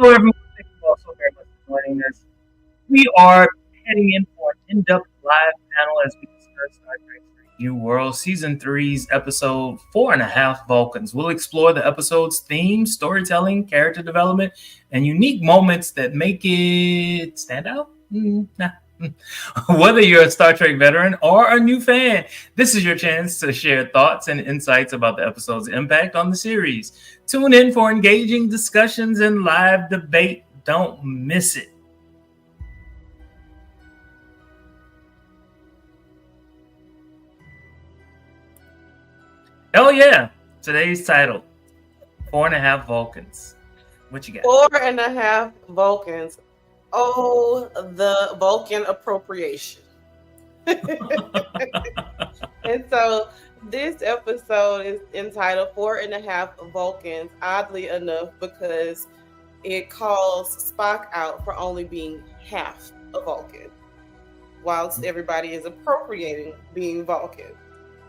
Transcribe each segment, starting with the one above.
Hello, everyone. Thank you all so very much for joining us. We are heading in for an in-depth live panel as we discuss Star Trek Strange New World Season Three's episode Four and a Half Vulcans. We'll explore the episode's theme, storytelling, character development, and unique moments that make it stand out. Nah. Whether you're a Star Trek veteran or a new fan, this is your chance to share thoughts and insights about the episode's impact on the series. Tune in for engaging discussions and live debate. Don't miss it. Oh, yeah. Today's title, Four and a Half Vulcans. What you got? 4.5 Vulcans. Oh, the Vulcan appropriation. And so this episode is entitled 4.5 Vulcans, oddly enough, because it calls Spock out for only being half a Vulcan, whilst everybody is appropriating being Vulcan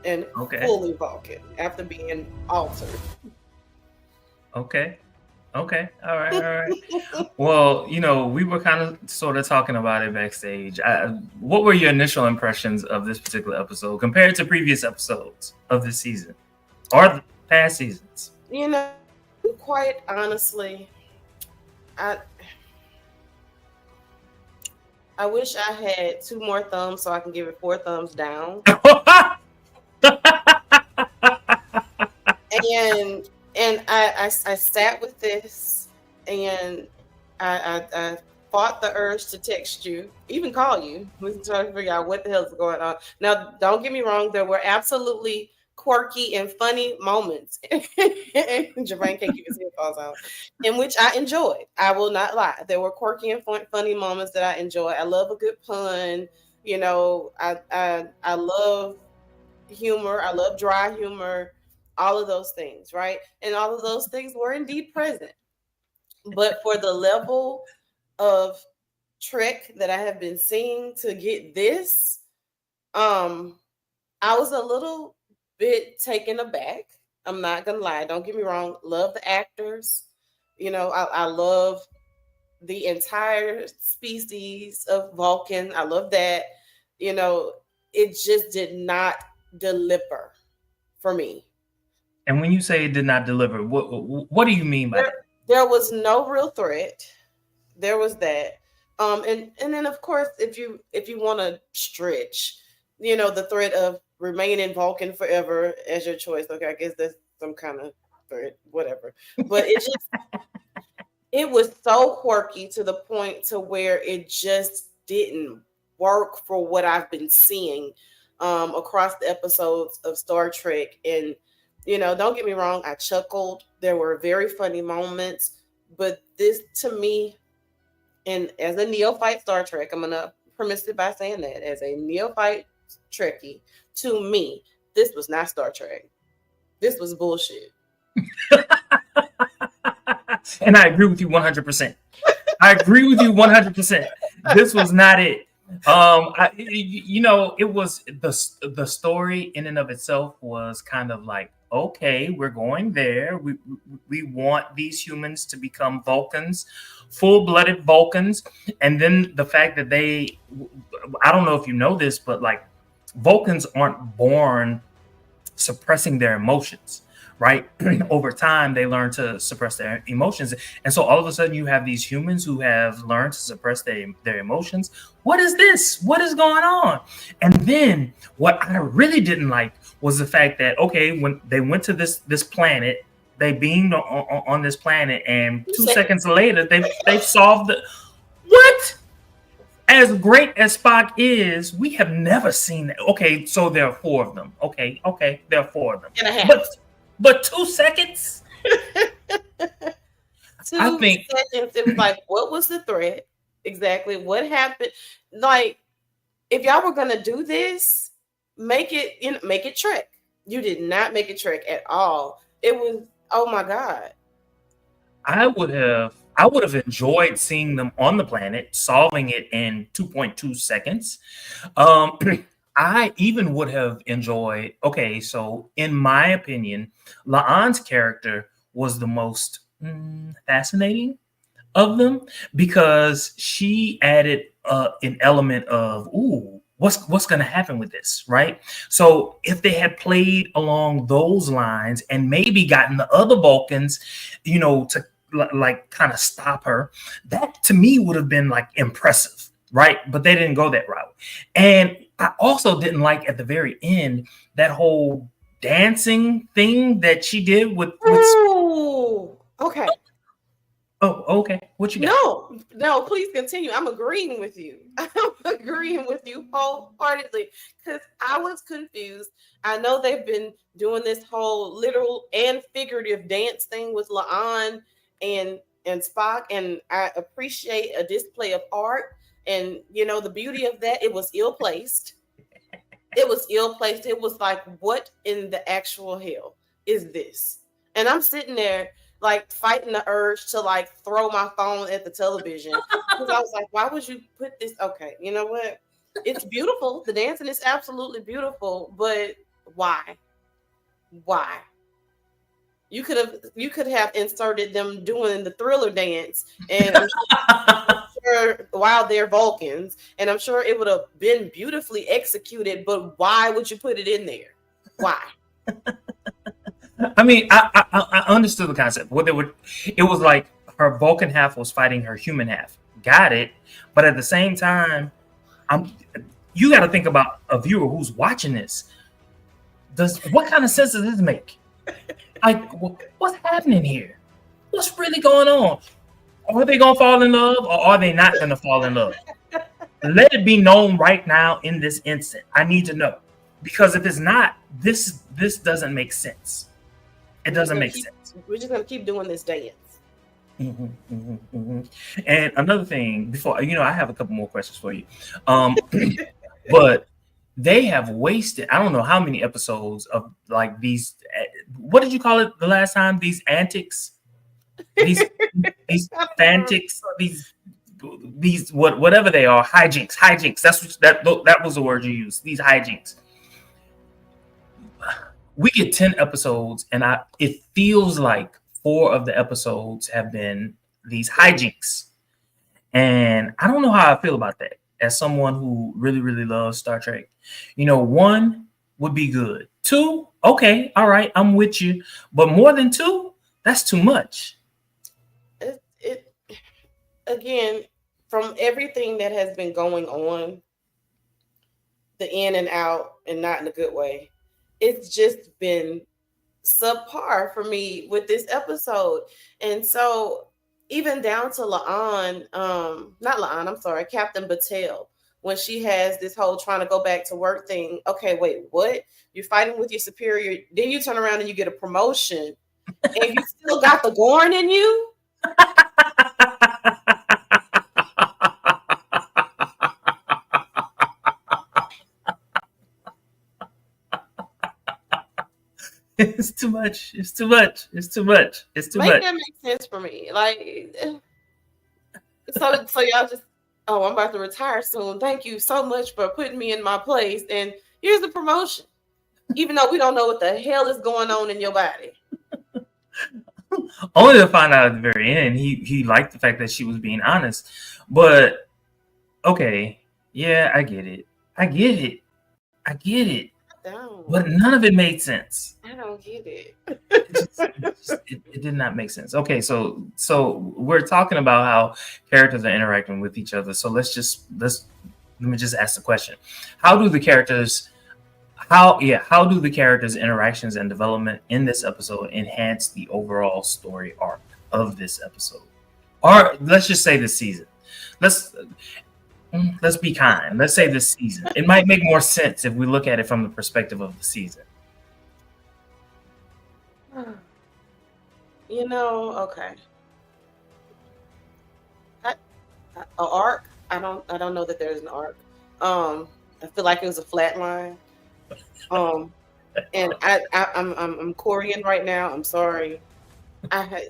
and fully Vulcan after being altered. Okay. All right. Well, we were kind of sort of talking about it backstage. What were your initial impressions of this particular episode compared to previous episodes of this season or past seasons? Quite honestly, I wish I had 2 more thumbs so I can give it 4 thumbs down. And I sat with this, and I fought the urge to text you, even call you. We can try to figure out what the hell is going on. Now, don't get me wrong. There were absolutely quirky and funny moments. Jermaine can't keep his headphones on, in which I enjoyed. I will not lie. There were quirky and funny moments that I enjoyed. I love a good pun. I love humor. I love dry humor. All of those things, right? And all of those things were indeed present. But for the level of Trek that I have been seeing to get this, I was a little bit taken aback. I'm not gonna lie. Don't get me wrong. Love the actors. I love the entire species of Vulcan. I love that. It just did not deliver for me. And when you say it did not deliver, what do you mean by that? There was no real threat. There was that. And then of course, if you want to stretch, the threat of remaining Vulcan forever as your choice. Okay, I guess that's some kind of threat, whatever. But it was so quirky to the point to where it just didn't work for what I've been seeing across the episodes of Star Trek. And don't get me wrong, I chuckled. There were very funny moments, but this to me, and as a neophyte Star Trek, I'm gonna premise it by saying that as a neophyte Trekkie, to me, this was not Star Trek. This was bullshit. And I agree with you 100%. I agree with you 100%. This was not it. It was the story in and of itself was kind of like, okay, we're going there. We want these humans to become Vulcans, full-blooded Vulcans. And then the fact that I don't know if you know this, but like Vulcans aren't born suppressing their emotions, right? Over time, they learn to suppress their emotions. And so all of a sudden you have these humans who have learned to suppress their emotions. What is this? What is going on? And then what I really didn't like was the fact that, okay, when they went to this planet, they beamed on this planet, and 2 seconds later, they've solved what? As great as Spock is, we have never seen that. Okay, so there are 4 of them. Okay, there are 4 of them. But 2 seconds? 2 seconds. It was like, what was the threat? Exactly. What happened? Like, if y'all were gonna do this, make it Trek. You did not make it Trek at all. It was, oh my God. I would have enjoyed seeing them on the planet, solving it in 2.2 seconds. I even would have enjoyed, okay, so in my opinion, La'an's character was the most fascinating. of them because she added an element of, ooh, what's going to happen with this, right? So if they had played along those lines and maybe gotten the other Vulcans, to like kind of stop her, that to me would have been like impressive, right? But they didn't go that route. And I also didn't like at the very end that whole dancing thing that she did with. Ooh, okay. Oh, okay. What you got? No, no, please continue. I'm agreeing with you. I'm agreeing with you wholeheartedly because I was confused. I know they've been doing this whole literal and figurative dance thing with Laan and Spock, and I appreciate a display of art. And the beauty of that, it was ill placed. It was ill placed. It was like, what in the actual hell is this? And I'm sitting there like fighting the urge to like throw my phone at the television because I was like, why would you put this? Okay, you know what? It's beautiful. The dancing is absolutely beautiful, but why? Why? You could have inserted them doing the Thriller dance, and I'm sure while they're Vulcans, and I'm sure it would have been beautifully executed. But why would you put it in there? Why? I mean, I understood the concept. What they would, it was like her Vulcan half was fighting her human half. Got it. But at the same time, I'm. You got to think about a viewer who's watching this. What kind of sense does this make? Like, what's happening here? What's really going on? Are they gonna fall in love, or are they not gonna fall in love? Let it be known right now in this instant. I need to know, because if it's not, this doesn't make sense. It doesn't make sense. We're just gonna keep doing this dance. Mm-hmm, mm-hmm, mm-hmm. And another thing, before I have a couple more questions for you. But they have wasted, I don't know how many episodes of like these. What did you call it the last time? These antics, these these fantics, these whatever they are, hijinks. That was the word you used. These hijinks. We get 10 episodes, and it feels like 4 of the episodes have been these hijinks, and I don't know how I feel about that. As someone who really, really loves Star Trek, 1 would be good. 2, okay, all right, I'm with you. But more than 2, that's too much. It again, from everything that has been going on, the in and out, and not in a good way. It's just been subpar for me with this episode. And so even down to Laan, not Laan, I'm sorry, Captain Battelle, when she has this whole trying to go back to work thing. Okay, wait, what? You're fighting with your superior, then you turn around and you get a promotion, and you still got the Gorn in you? It's too much. It's too much. It's too much. It's too Make much. that make sense for me. Like, so y'all just, oh, I'm about to retire soon. Thank you so much for putting me in my place. And here's the promotion. Even though we don't know what the hell is going on in your body. Only to find out at the very end, he liked the fact that she was being honest. But okay, yeah, I get it. I get it. I get it. But none of it made sense. I don't get it. It did not make sense. Okay, so we're talking about how characters are interacting with each other. So let me just ask the question: How do the characters interactions and development in this episode enhance the overall story arc of this episode? Or let's just say this season. Let's be kind. Let's say this season. It might make more sense if we look at it from the perspective of the season. Okay. An arc. I don't know that there's an arc. I feel like it was a flat line. And I'm Korean right now. I'm sorry. I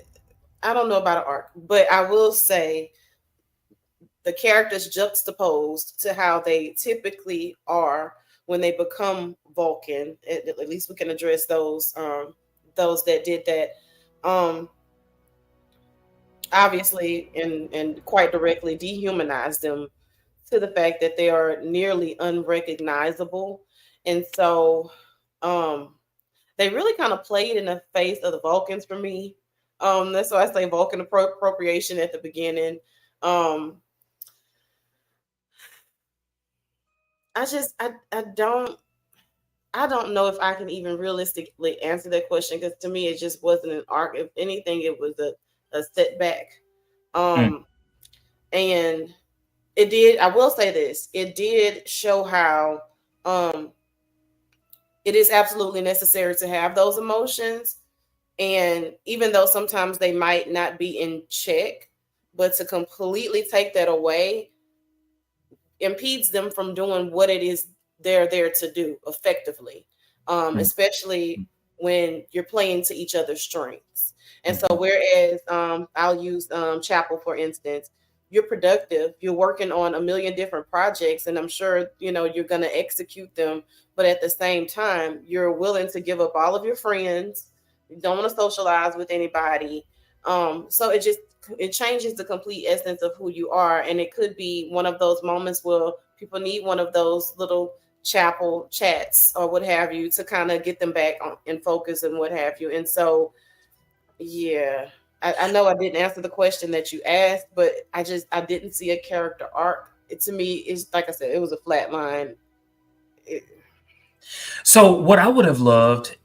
don't know about an arc, but I will say the characters juxtaposed to how they typically are when they become Vulcan. At least we can address those that did that. obviously and quite directly dehumanize them to the fact that they are nearly unrecognizable. And so um they really kind of played in the face of the Vulcans for me. That's why I say Vulcan appropriation at the beginning. Um, I don't know if I can even realistically answer that question because to me it just wasn't an arc. If anything, it was a setback. Mm, Um, and it did. I will say this: it did show how um, it is absolutely necessary to have those emotions. And even though sometimes they might not be in check, but to completely take that away impedes them from doing what it is they're there to do effectively, mm, especially when you're playing to each other's strengths. And so, mhm, whereas I'll use Chapel for instance, you're productive, you're working on a million different projects, and I'm sure you're going to execute them. But at the same time, you're willing to give up all of your friends. You don't want to socialize with anybody. So it changes the complete essence of who you are, and it could be one of those moments where people need one of those little chapel chats or what have you to kind of get them back in focus and what have you. And so yeah, I know I didn't answer the question that you asked, but I didn't see a character arc. It, to me, is like I said, it was a flat line. It, So, what I would have loved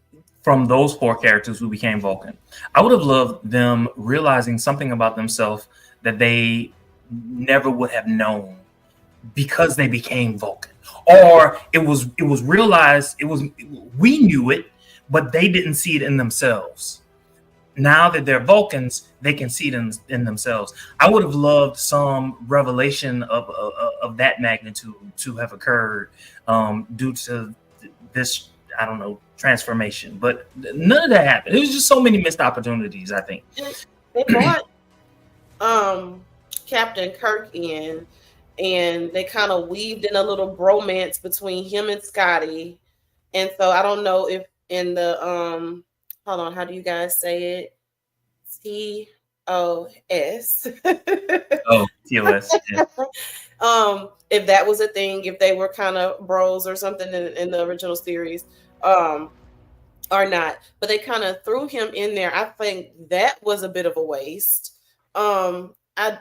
from those four characters who became Vulcan, I would have loved them realizing something about themselves that they never would have known because they became Vulcan, or it was realized it was we knew it, but they didn't see it in themselves. Now that they're Vulcans, they can see it in themselves. I would have loved some revelation of that magnitude to have occurred due to this, I don't know, transformation. But none of that happened. It was just so many missed opportunities, I think. they brought um Captain Kirk in, and they kind of weaved in a little bromance between him and Scotty. And so I don't know if in the hold on, how do you guys say it? TOS. Oh, TOS. Yeah. If that was a thing, if they were kind of bros or something in the original series, um, or not. But they kind of threw him in there. I think that was a bit of a waste. I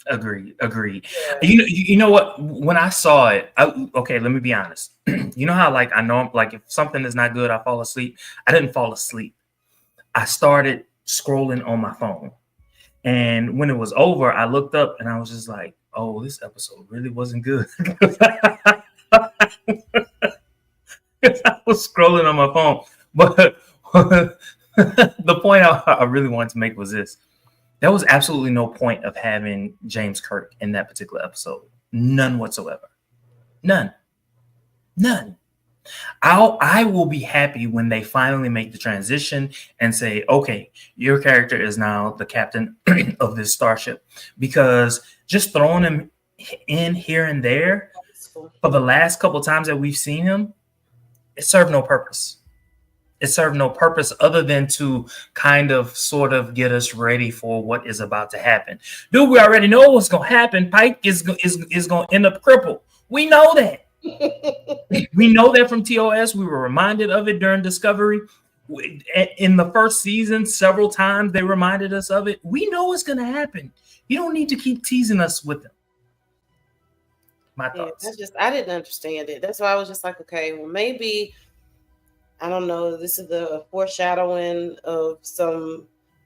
Agreed. Agreed. Yeah. You know what? When I saw it, okay, let me be honest. You know how like I know like if something is not good, I fall asleep. I didn't fall asleep. I started scrolling on my phone. And when it was over, I looked up and I was just like, oh, this episode really wasn't good. I was scrolling on my phone. But the point I really wanted to make was this. There was absolutely no point of having James Kirk in that particular episode. None whatsoever. None. None. I will be happy when they finally make the transition and say, okay, your character is now the captain of this starship. Because just throwing him in here and there for the last couple of times that we've seen him, it served no purpose. It served no purpose other than to kind of sort of get us ready for what is about to happen. Dude, we already know what's going to happen. Pike is going to end up crippled. We know that. We know that from TOS. We were reminded of it during Discovery. In the first season, several times they reminded us of it. We know it's going to happen. You don't need to keep teasing us with them. My Yeah, thoughts. I didn't understand it. That's why I was just like, okay, well maybe I don't know. This is the foreshadowing of some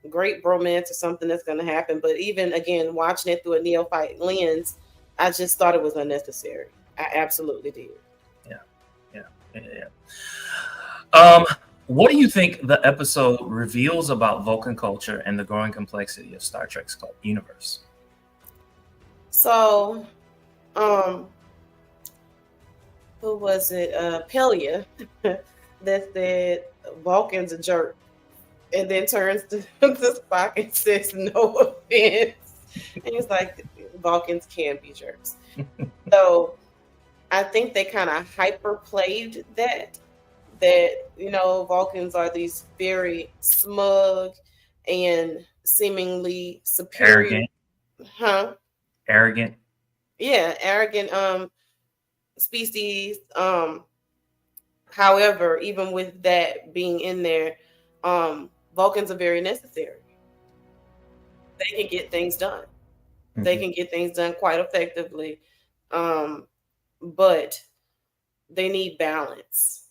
great romance or something that's going to happen. But even again, watching it through a neophyte lens, I just thought it was unnecessary. I absolutely did. Yeah, yeah, yeah. Um, what do you think the episode reveals about Vulcan culture and the growing complexity of Star Trek's universe? So, um, who was it? Pelia that said Vulcan's a jerk, and then turns to Spock and says, "No offense," and he's like, "Vulcans can be jerks." So I think they kind of hyper played that Vulcans are these very smug and seemingly superior. Arrogant, Huh? arrogant. Yeah, arrogant species. However, even with that being in there, Vulcans are very necessary. They can get things done. They Mhm. can get things done quite effectively. Um, but they need balance.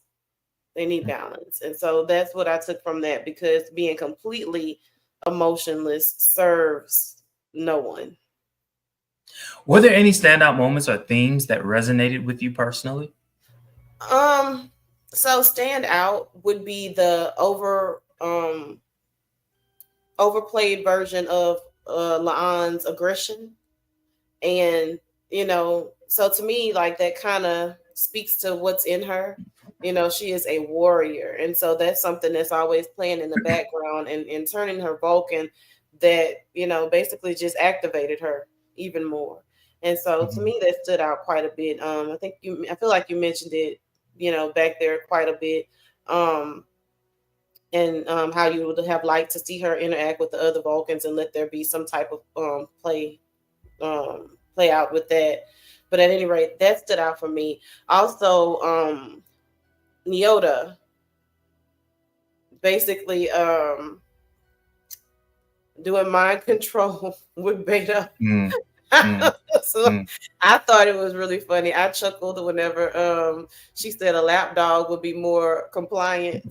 They need balance. And so that's what I took from that, because being completely emotionless serves no one. Were there any standout moments or themes that resonated with you personally? Um, so stand out would be the overplayed version of La'an's aggression. And so to me, like, that kind of speaks to what's in her. She is a warrior, and so that's something that's always playing in the background, and turning her Vulcan, that basically just activated her even more. And so to Mhm. me, that stood out quite a bit. I feel like you mentioned it, back there quite a bit. And how you would have liked to see her interact with the other Vulcans and let there be some type of play out with that. But at any rate, that stood out for me. Also, Neota basically doing mind control with Beta. Mm, mm, So mm. I thought it was really funny. I chuckled whenever she said a lap dog would be more compliant.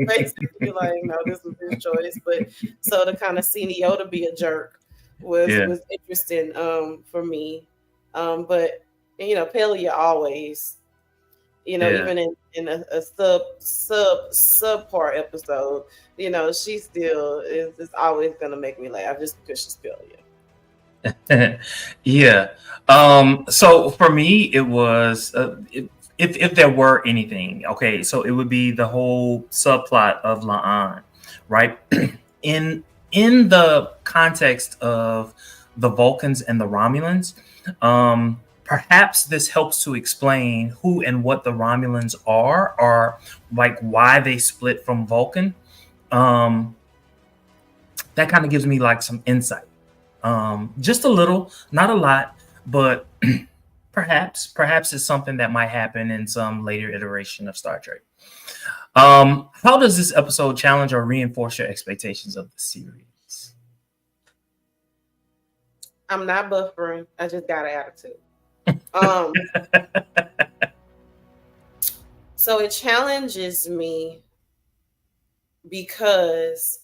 Basically, like, no, this was his choice. But so to kind of see Neota be a jerk was Yeah, was interesting for me. But Pelia always, yeah. even in a subpar episode, she still is always gonna make me laugh just because she's Pelia. Yeah. So for me, it was if there were anything, okay. So it would be the whole subplot of Laan, right? in in the context of the Vulcans and the Romulans, perhaps this helps to explain who and what the Romulans are, or like why they split from Vulcan. Um, that kind of gives me like some insight, just a little, not a lot, but perhaps it's something that might happen in some later iteration of Star Trek. How does this episode challenge or reinforce your expectations of the series? I'm not buffering. I just got an attitude. Um, so it challenges me because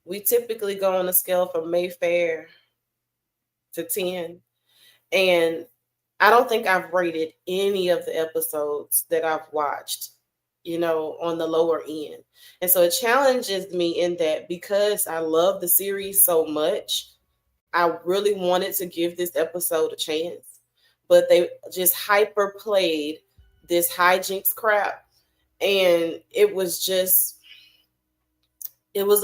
we typically go on a scale from Mayfair to 10. And I don't think I've rated any of the episodes that I've watched, on the lower end. And so it challenges me in that, because I love the series so much, I really wanted to give this episode a chance. But they just hyper played this hijinks crap. And it was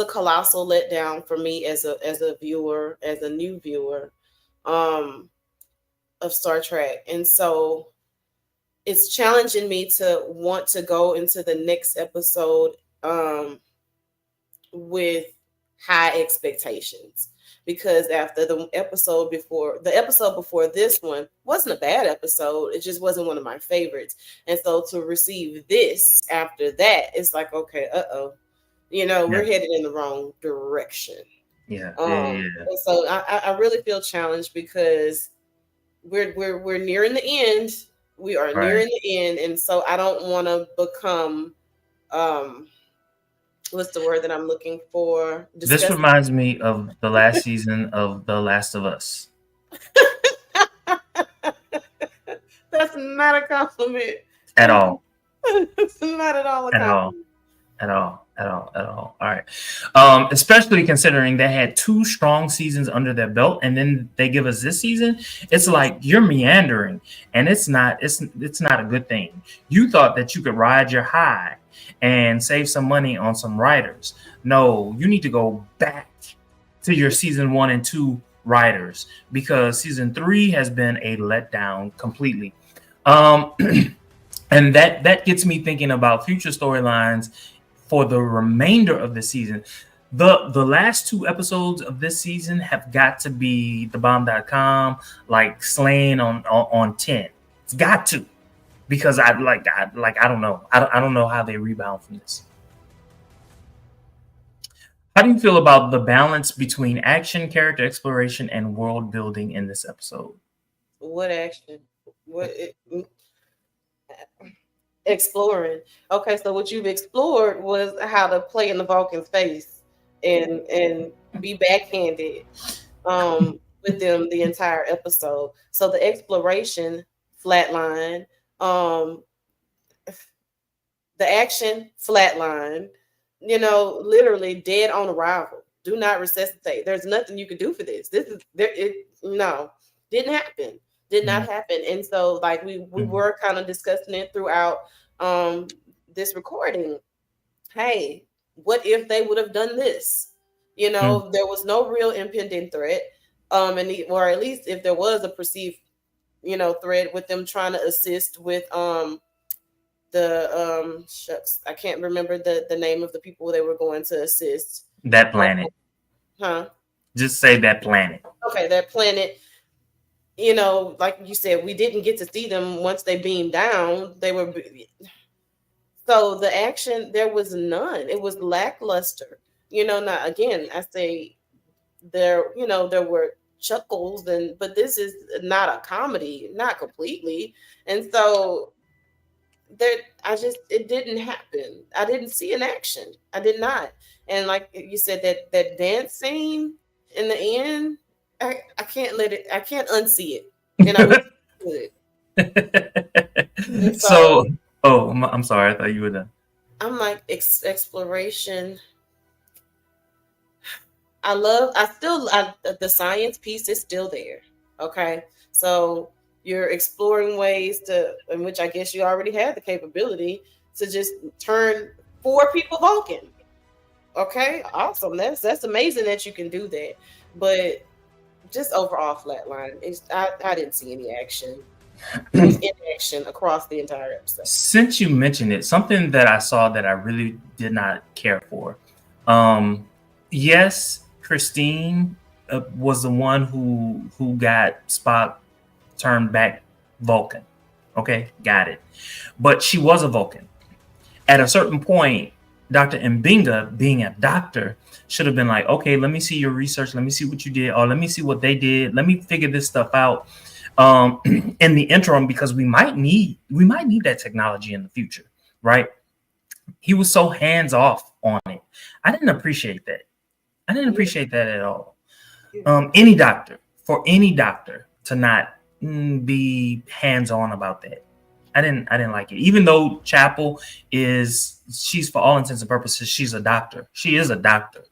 a colossal letdown for me as a viewer, as a new viewer. Um of Star Trek. And so it's challenging me to want to go into the next episode with high expectations. Because after the episode before this one wasn't a bad episode. It just wasn't one of my favorites. And so to receive this after that, it's like, okay, Yeah, we're headed in the wrong direction. yeah, yeah, yeah, And so I really feel challenged, because we're nearing the end. We are right. nearing the end, and so I don't want to become um what's the word that I'm looking for? This Disgusting. reminds me of the last season of The Last of Us. That's not a compliment. At all, It's not at all a at all. compliment. At all, at all, at all. All right. Especially considering they had two strong seasons under their belt, and then they give us this season. It's like you're meandering, and it's not a good thing. You thought that you could ride your high and save some money on some writers. No, you need to go back to your season 1 and 2 writers, because season 3 has been a letdown completely. Um, and that gets me thinking about future storylines for the remainder of the season. The last two episodes of this season have got to be the bomb.com like slaying on 10. It's got to, because I don't know. I don't know how they rebound from this. How do you feel about the balance between action, character exploration, and world building in this episode? What action? What exploring? Okay, so what you've explored was how to play in the Vulcan's face and be backhanded with them the entire episode. So the exploration flatline, um the action flatline, literally dead on arrival. Do not resuscitate. There's nothing you could do for this. This is there. It no, didn't happen. Did not Mm, happen. And so, like we mm, were kind of discussing it throughout um this recording. Hey, what if they would have done this? mm. There was no real impending threat. Or at least if there was a perceived, threat with them trying to assist with the shucks, I can't remember the name of the people they were going to assist. That Um, planet. huh? Just say that planet. Okay, that planet. Like you said, we didn't get to see them once they beamed down. So the action there was none. It was lackluster. Now again, I say there were chuckles but this is not a comedy, not completely. And so there it didn't happen. I didn't see an action. I did not. And like you said, that dance scene in the end, I can't let it, I can't unsee it. And I wish I could. And So, so oh, I'm sorry. I thought you were done. I'm like exploration. The science piece is still there. Okay. So you're exploring ways in which I guess you already had the capability to just turn four people Vulcan. Okay, awesome. That's amazing that you can do that. But just overall flatline. I didn't see any action. It was inaction across the entire episode. Since you mentioned it, something that I saw that I really did not care for. Um, yes, Christine was the one who got Spock turned back Vulcan. Okay, got it. But she was a Vulcan. At a certain point, Dr. Mbinga, being a doctor, should have been like, okay, let me see your research. Let me see what you did. Or let me see what they did. Let me figure this stuff out in the interim, because we might need that technology in the future, right? He was so hands off on it. I didn't appreciate that. I didn't Yeah, appreciate that at all. yeah. Any doctor to not be hands on about that. I didn't like it. Even though Chapel she's for all intents and purposes, she's a doctor. She is a doctor.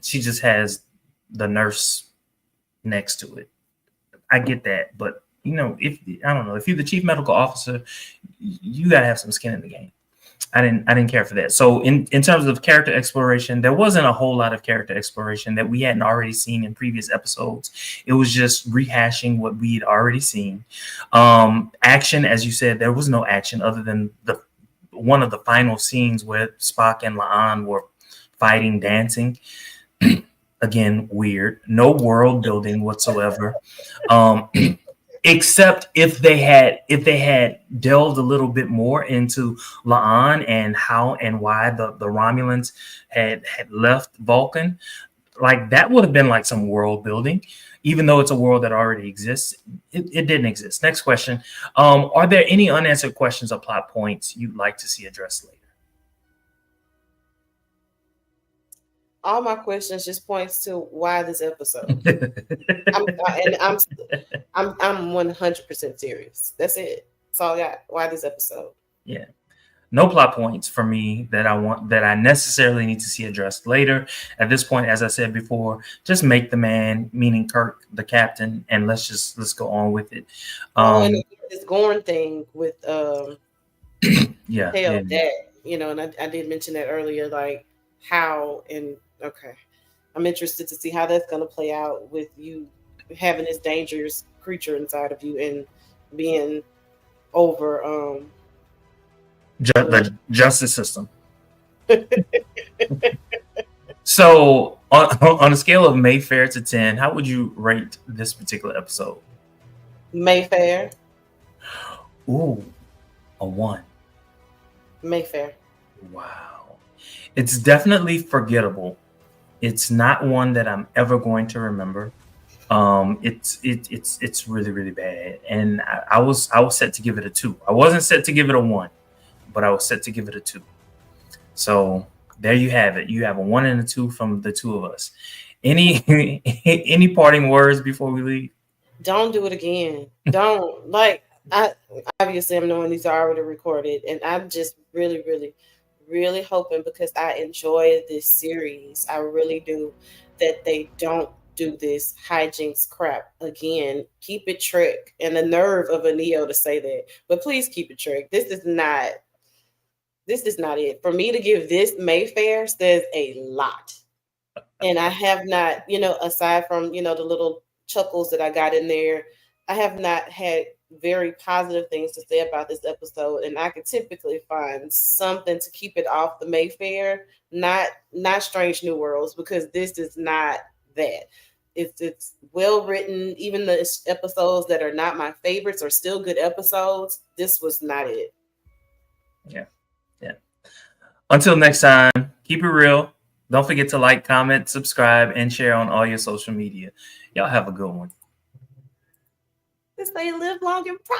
She just has the nurse next to it. I get that, but if I don't know, if you're the chief medical officer, you gotta have some skin in the game. I didn't care for that. So in terms of character exploration, there wasn't a whole lot of character exploration that we hadn't already seen in previous episodes. It was just rehashing what we'd already seen. Action, as you said, there was no action other than the one of the final scenes where Spock and La'an were fighting, dancing. Again, weird. No world building whatsoever. Um, except if they had delved a little bit more into La'an and how and why the Romulans had left Vulcan. Like that would have been like some world building, even though it's a world that already exists. It didn't exist. Next question. Are there any unanswered questions or plot points you'd like to see addressed All my questions just points to why this episode. later? I'm 100% serious. That's it. That's all I got. Why this episode? Yeah. No plot points for me that I necessarily need to see addressed later. At this point, as I said before, just make the man, meaning Kirk, the captain, and let's go on with it. And this Gorn thing with Yeah, Tell that, and I did mention that earlier, like how and okay. I'm interested to see how that's gonna play out with you having this dangerous creature inside of you and being over the justice system. So on a scale of Mayfair to 10, how would you rate this particular episode? Mayfair. Ooh, a 1. Mayfair. Wow. It's definitely forgettable. It's not one that I'm ever going to remember. It's really really bad, and I was set to give it a 2. I wasn't set to give it a 1, but I was set to give it a 2. So there you have it. You have a 1 and a 2 from the two of us. Any any parting words before we leave? Don't do it again. Don't like I obviously I'm knowing these are already recorded and I'm just really, really, really hoping because I enjoy this series. I really do that they don't do this hijinks crap again. Keep it trick and the nerve of a Neo to say that. But please keep it trick. This is not it. For me to give this Mayfair says a lot. And I have not, aside from, the little chuckles that I got in there, I have not had very positive things to say about this episode. And I could typically find something to keep it off the Mayfair, not Strange New Worlds, because this is not that. It's well written. Even the episodes that are not my favorites are still good episodes. This was not it. Yeah, yeah. Until next time, keep it real. Don't forget to like, comment, subscribe, and share on all your social media. Y'all have a good one. This they live long and prosper.